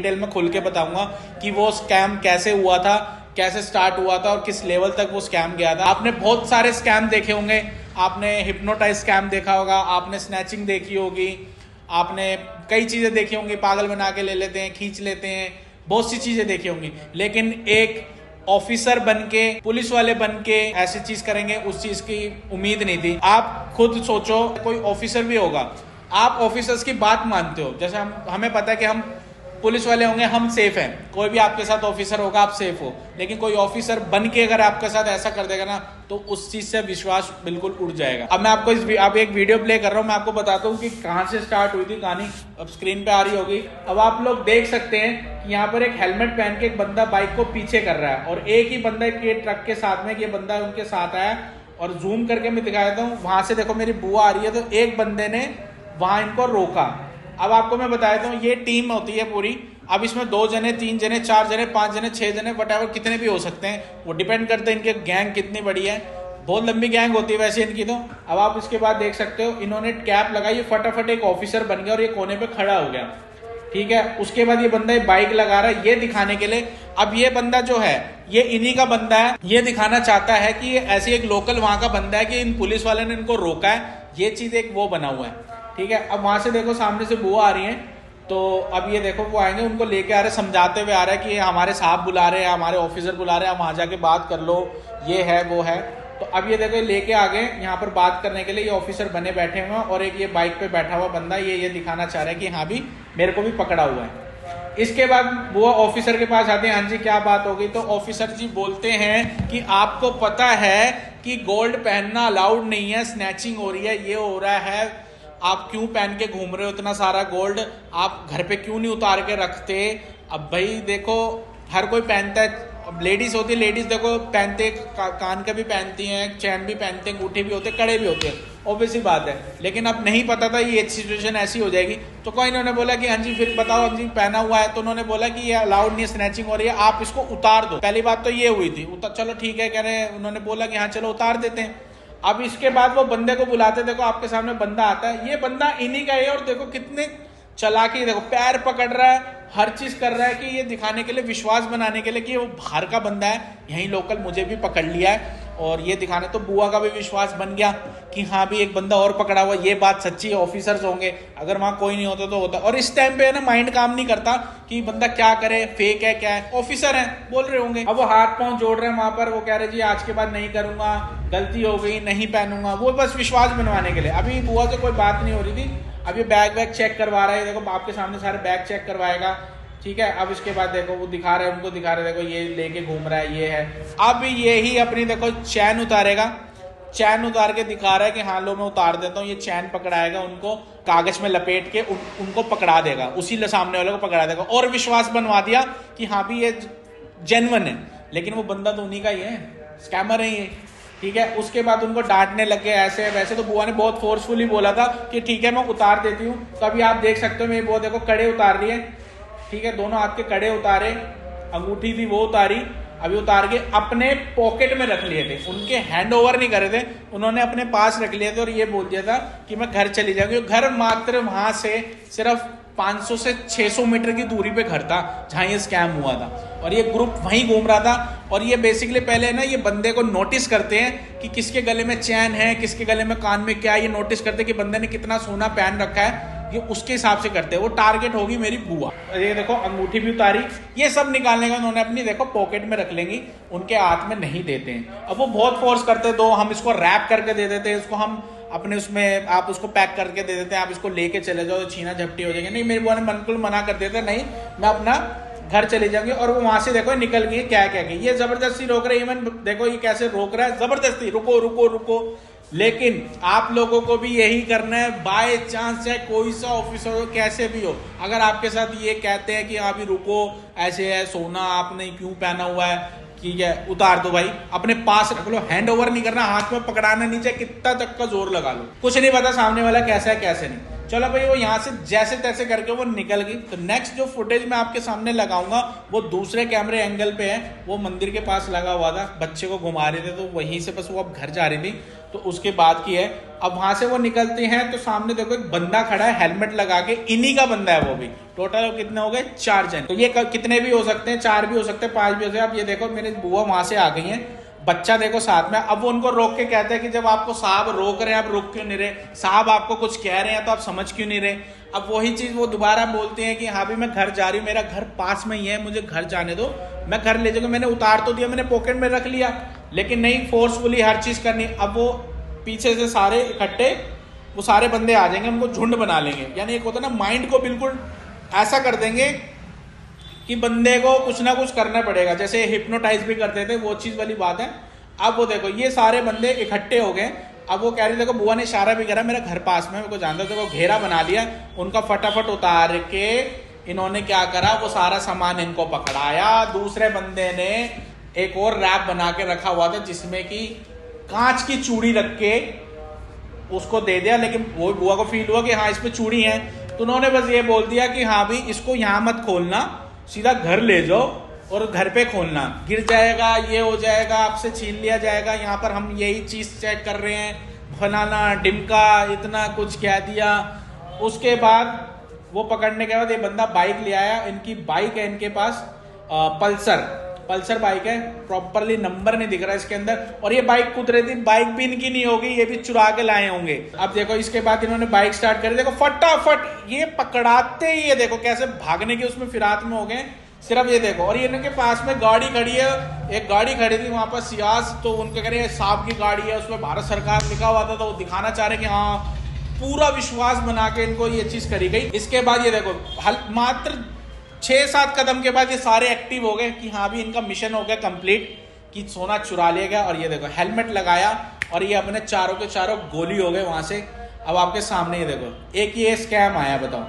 Detail में खुल के बताऊंगा कि वो स्कैम कैसे हुआ था, कैसे स्टार्ट हुआ था और किस लेवल तक वो स्कैम गया था। आपने बहुत सारे स्कैम देखे होंगे, आपने हिप्नोटाइज स्कैम देखा होगा, आपने स्नैचिंग देखी होगी, आपने कई चीजें देखी होंगी, पागल बना के ले लेते हैं, खींच लेते हैं, बहुत सी चीजें देखी होंगी। लेकिन एक ऑफिसर बनके, पुलिस वाले बनके ऐसी चीज करेंगे, उस चीज की उम्मीद नहीं थी। आप खुद सोचो, कोई ऑफिसर भी होगा, आप ऑफिसर्स की बात मानते हो, जैसे हमें पता है कि हम पुलिस वाले होंगे, हम सेफ हैं, कोई भी आपके साथ ऑफिसर होगा आप सेफ हो, लेकिन कोई ऑफिसर बन के अगर आपके साथ ऐसा कर देगा ना, तो उस चीज से विश्वास बिल्कुल उड़ जाएगा। अब मैं आपको अब एक वीडियो प्ले कर रहा हूं, मैं आपको बताता हूं कि कहां से स्टार्ट हुई थी कहानी। अब स्क्रीन पे आ रही होगी, अब आप लोग देख सकते हैं कि यहाँ पर एक हेलमेट पहन के एक बंदा बाइक को पीछे कर रहा है, और एक ही बंदा के ट्रक के साथ में, ये बंदा उनके साथ आया, और जूम करके मैं दिखा देता हूँ, वहां से देखो मेरी बुआ आ रही है, तो एक बंदे ने वहां इनको रोका। अब आपको मैं बता देता हूँ, ये टीम होती है पूरी। अब इसमें 2 जने, 3 जने, 4 जने, 5 जने, 6 जने, वटएवर कितने भी हो सकते हैं, वो डिपेंड करते हैं इनके गैंग कितनी बड़ी है। बहुत लंबी गैंग होती है वैसे इनकी तो। अब आप इसके बाद देख सकते हो, इन्होंने कैप लगाई, फटाफट एक ऑफिसर बन गया और ये कोने पे खड़ा हो गया, ठीक है। उसके बाद ये बंदा बाइक लगा रहा है, ये दिखाने के लिए। अब ये बंदा जो है, ये इन्हीं का बंदा है, ये दिखाना चाहता है कि ऐसी एक लोकल वहां का बंदा है कि इन पुलिस वाले ने इनको रोका है, ये चीज एक वो बना हुआ है, ठीक है। अब वहां से देखो सामने से बुआ आ रही है, तो अब ये देखो वो आएंगे, उनको लेके आ रहे, समझाते हुए आ रहा है कि हमारे साहब बुला रहे हैं, हमारे ऑफिसर बुला रहे हैं, आप वहां जाके बात कर लो, ये है वो है। तो अब ये देखो लेके आ गए यहाँ पर बात करने के लिए, ये ऑफिसर बने बैठे हुए हैं, और एक ये बाइक पे बैठा हुआ बंदा ये दिखाना चाह रहा है कि हाँ भी मेरे को भी पकड़ा हुआ है। इसके बाद वो ऑफिसर के पास आते हैं, हाँ जी क्या बात हो गई। तो ऑफिसर जी बोलते हैं कि आपको पता है कि गोल्ड पहनना अलाउड नहीं है, स्नैचिंग हो रही है, ये हो रहा है, आप क्यों पहन के घूम रहे हो इतना सारा गोल्ड, आप घर पे क्यों नहीं उतार के रखते। अब भाई देखो हर कोई पहनता है, अब लेडीज होती है, लेडीज देखो पहनते, कान का भी पहनती हैं, चैन भी पहनते हैं, अंगूठे भी होते हैं, कड़े भी होते हैं, ऑब्वियस ही बात है। लेकिन अब नहीं पता था ये सिचुएशन ऐसी हो जाएगी, तो कोई इन्होंने बोला कि हाँ जी फिर बताओ, हाँ जी पहना हुआ है, तो उन्होंने बोला कि ये अलाउड नहीं है, स्नैचिंग हो रही है, आप इसको उतार दो। पहली बात तो ये हुई थी, चलो ठीक है कह रहे, उन्होंने बोला कि हाँ चलो उतार देते हैं। अब इसके बाद वो बंदे को बुलाते, देखो आपके सामने बंदा आता है, ये बंदा इन्हीं का है, और देखो कितने चालाकी, देखो पैर पकड़ रहा है, हर चीज कर रहा है कि ये दिखाने के लिए, विश्वास बनाने के लिए कि वो बाहर का बंदा है, यहीं लोकल मुझे भी पकड़ लिया है, और ये दिखाने। तो बुआ का भी विश्वास बन गया कि हाँ भी एक बंदा और पकड़ा हुआ, ये बात सच्ची है, ऑफिसर्स होंगे, अगर वहां कोई नहीं होता तो होता। और इस टाइम पे है ना माइंड काम नहीं करता कि बंदा क्या करे, फेक है क्या है, ऑफिसर है बोल रहे होंगे। अब वो हाथ पांव जोड़ रहे हैं वहां पर, वो कह रहे जी आज के बाद नहीं करूंगा, गलती हो गई, नहीं पहनूंगा, वो बस विश्वास बनवाने के लिए। अभी बुआ से कोई बात नहीं हो रही थी, अब ये बैग वैग चेक करवा रहा है, देखो आपके सामने सारे बैग चेक करवाएगा, ठीक है। अब इसके बाद देखो वो दिखा रहे हैं, उनको दिखा रहे हैं, देखो ये लेके घूम रहा है, ये है। अब ये ही अपनी देखो चैन उतारेगा, चैन उतार के दिखा रहा है कि हाँ लो मैं उतार देता हूँ, ये चैन पकड़ाएगा, उनको कागज में लपेट के उनको पकड़ा देगा, उसी सामने वाले को पकड़ा देगा, और विश्वास बनवा दिया कि हाँ भी ये जेन्युइन है। लेकिन वो बंदा तो उन्हीं का ही है, स्कैमर है ये, ठीक है। उसके बाद उनको डांटने लगे ऐसे वैसे, तो बुआ ने बहुत फोर्सफुली बोला था कि ठीक है मैं उतार देती हूँ। तो अभी आप देख सकते हो मेरी बुआ देखो कड़े उतार रही है, ठीक है, दोनों हाथ के कड़े उतारे, अंगूठी थी वो उतारी, अभी उतार के अपने पॉकेट में रख लिए थे, उनके हैंड ओवर नहीं करे थे, उन्होंने अपने पास रख लिए थे, और ये बोल दिया था कि मैं घर चली जाऊंगी। घर मात्र वहां से सिर्फ 500 से 600 मीटर की दूरी पे घर था जहां ये स्कैम हुआ था, और ये ग्रुप वहीं घूम रहा था। और ये बेसिकली पहले ना ये बंदे को नोटिस करते हैं कि किसके गले में चैन है, किसके गले में कान में क्या है, ये नोटिस करते हैं कि बंदे ने कितना सोना पहन रखा है, ये उसके हिसाब से करते हैं। वो टारगेट होगी मेरी बुआ। ये देखो अंगूठी भी उतारी, ये सब निकालने का उन्होंने अपनी देखो पॉकेट में रख लेंगी, उनके हाथ में नहीं देते हैं। अब वो बहुत फोर्स करते, दो हम इसको रैप करके दे देते हैं, इसको हम अपने उसमें आप उसको पैक करके दे देते हैं, आप इसको लेके चले जाओ तो छीना झपटी हो जाएगी। नहीं, मेरी बुआ ने बिल्कुल मना कर देते, नहीं मैं अपना घर चले जाएंगे। और वो वहां से देखो निकल गई, क्या क्या की ये जबरदस्ती रोक रहे, इवन देखो ये कैसे रोक रहा है, जबरदस्ती रुको रुको रुको। लेकिन आप लोगों को भी यही करना है, बाय चांस चाहे कोई सा ऑफिसर हो कैसे भी हो, अगर आपके साथ ये कहते हैं कि आप ही रुको, ऐसे है सोना आपने क्यों पहना हुआ है, ठीक है उतार दो भाई, अपने पास रख लो, हैंड ओवर नहीं करना, हाथ में पकड़ाना नहीं चाहिए, कितना तक का जोर लगा लो, कुछ नहीं पता सामने वाला कैसा है कैसे नहीं। चलो भाई वो यहाँ से जैसे तैसे करके वो निकल गई। तो नेक्स्ट जो फुटेज मैं आपके सामने लगाऊंगा वो दूसरे कैमरे एंगल पे है, वो मंदिर के पास लगा हुआ था, बच्चे को घुमा रहे थे, तो वहीं से बस वो अब घर जा रही थी, तो उसके बाद की है। अब वहां से वो निकलते हैं तो सामने देखो एक बंदा खड़ा है हेलमेट लगा के, इन्हीं का बंदा है वो भी। टोटल कितने हो गए? 4 जन। तो ये कितने भी हो सकते हैं, 4 भी हो सकते हैं, 5 भी हो सकते हैं। अब ये देखो मेरी बुआ वहां से आ गई है, बच्चा देखो साथ में। अब वो उनको रोक के कहते हैं कि जब आपको साहब रोक रहे हैं आप रुक क्यों नहीं रहे, साहब आपको कुछ कह रहे हैं तो आप समझ क्यों नहीं रहे। अब वही चीज वो दोबारा बोलते हैं कि हाँ भी मैं घर जा रही हूँ, मेरा घर पास में ही है, मुझे घर जाने दो, मैं घर ले जाऊंगा। मैंने उतार तो दिया, मैंने पॉकेट में रख लिया, लेकिन नहीं, फोर्सफुली हर चीज करनी। अब वो पीछे से सारे इकट्ठे वो सारे बंदे आ जाएंगे, उनको झुंड बना लेंगे। यानी एक होता है ना, माइंड को बिल्कुल ऐसा कर देंगे कि बंदे को कुछ ना कुछ करना पड़ेगा, जैसे हिप्नोटाइज भी करते थे, वो चीज वाली बात है। अब वो देखो ये सारे बंदे इकट्ठे हो गए। अब वो कह रहे देखो बुआ ने इशारा भी करा, मेरा घर पास में, मेरे को जानता था, वो घेरा बना लिया उनका। फटाफट उतार के इन्होंने क्या करा, वो सारा सामान इनको पकड़ाया। दूसरे बंदे ने एक और रैप बना के रखा हुआ था जिसमें कि कांच की चूड़ी रख के उसको दे दिया, लेकिन वो बुआ को फील हुआ कि हाँ इसमें चूड़ी है, तो उन्होंने बस ये बोल दिया कि हाँ भाई इसको यहाँ मत खोलना, सीधा घर ले जाओ और घर पे खोलना, गिर जाएगा, ये हो जाएगा, आपसे छीन लिया जाएगा, यहाँ पर हम यही चीज चेक कर रहे हैं, फलाना डिमका, इतना कुछ कह दिया। उसके बाद वो पकड़ने के बाद ये बंदा बाइक ले आया, इनकी बाइक है इनके पास, पल्सर बाइक है, प्रॉपरली नंबर नहीं दिख रहा इसके अंदर, और ये बाइक कूद रही थी, बाइक भी इनकी नहीं होगी, ये भी चुरा के लाए होंगे। अब देखो इसके बाद इन्होंने बाइक स्टार्ट करी, देखो फटाफट ये पकड़ाते ही ये देखो कैसे भागने के उसमें फिरात में हो गए, सिर्फ ये देखो। और ये इनके पास में गाड़ी खड़ी है, एक गाड़ी खड़ी थी वहां पर सियाज, तो उनके कह रहे साहब की गाड़ी है, उसमें भारत सरकार लिखा हुआ था, तो वो दिखाना चाह रहे कि हाँ, पूरा विश्वास बना के इनको ये चीज करी गई। इसके बाद ये देखो मात्र 6-7 कदम के बाद ये सारे एक्टिव हो गए कि हाँ भी इनका मिशन हो गया कंप्लीट, कि सोना चुरा लिया गया। और ये देखो हेलमेट लगाया और ये अपने चारों के चारों गोली हो गए वहां से। अब आपके सामने ये देखो एक ये स्कैम आया, बताओ।